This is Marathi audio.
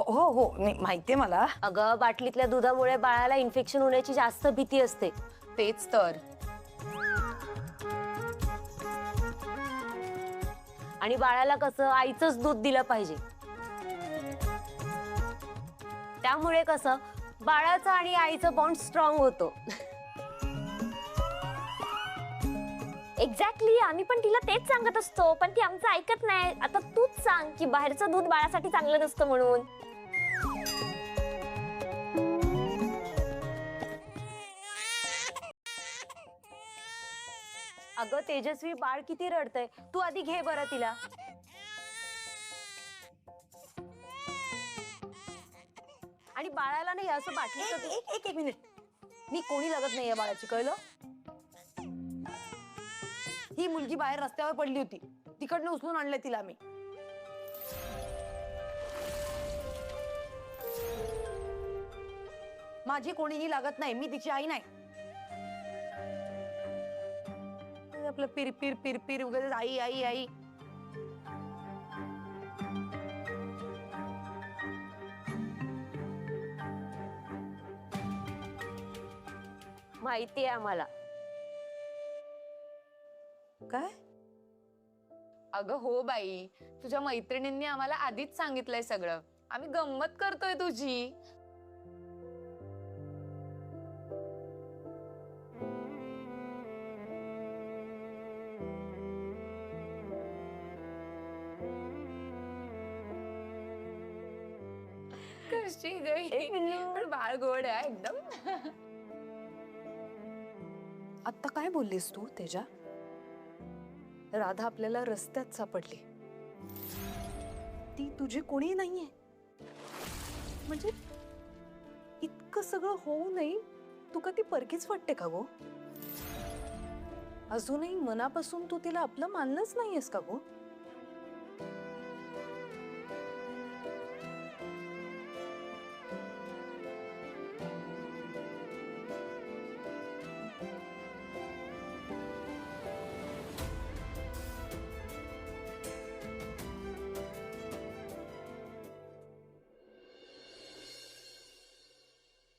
हो हो माहितीये मला. अगं बाटलीतल्या दुधामुळे बाळाला इन्फेक्शन होण्याची जास्त भीती असते. तेच तर. आणि बाळाला कसं आईचंच दूध दिलं पाहिजे. त्यामुळे कसं बाळाचं आणि आईचं बॉन्ड स्ट्रॉंग होतो. एक्झॅक्टली, आम्ही पण तिला तेच सांगत असतो, पण ती आमचं ऐकत नाही. आता तूच सांग की बाहेरचं दूध बाळासाठी चांगलं नसतं म्हणून. अगं तेजस्वी, बाळ किती रडतंय, तू आधी घे बरं तिला. आणि बाळाला नाही असं बाटलीचं दूध. एक मिनिट, मी कोणी लागत नाहीये बाळाची, कळलं? ही मुलगी बाहेर रस्त्यावर पडली होती, तिकडनं उचलून आणलंय तिला मी. माझी कोणीही लागत नाही, मी तिची आई नाही. आपलं पिरपिर पिरपिर वगैरे आई आई आई. माहिती आहे आम्हाला. काय? अगं हो बाई, तुझ्या मैत्रिणींनी आम्हाला आधीच सांगितलंय सगळं. आम्ही गंमत करतोय तुझी. कशी गई, पण बाळ गोड आहे एकदम. आता काय बोललीस तू तेजा? राधा आपल्याला रस्त्यात सापडली, ती तुझी कोणी नाहीये. म्हणजे इतकं सगळं होऊ नये तू का ती परकीच वाटते का गो? अजूनही मनापासून तू तिला आपलं मानलंच नाहीयेस का गो?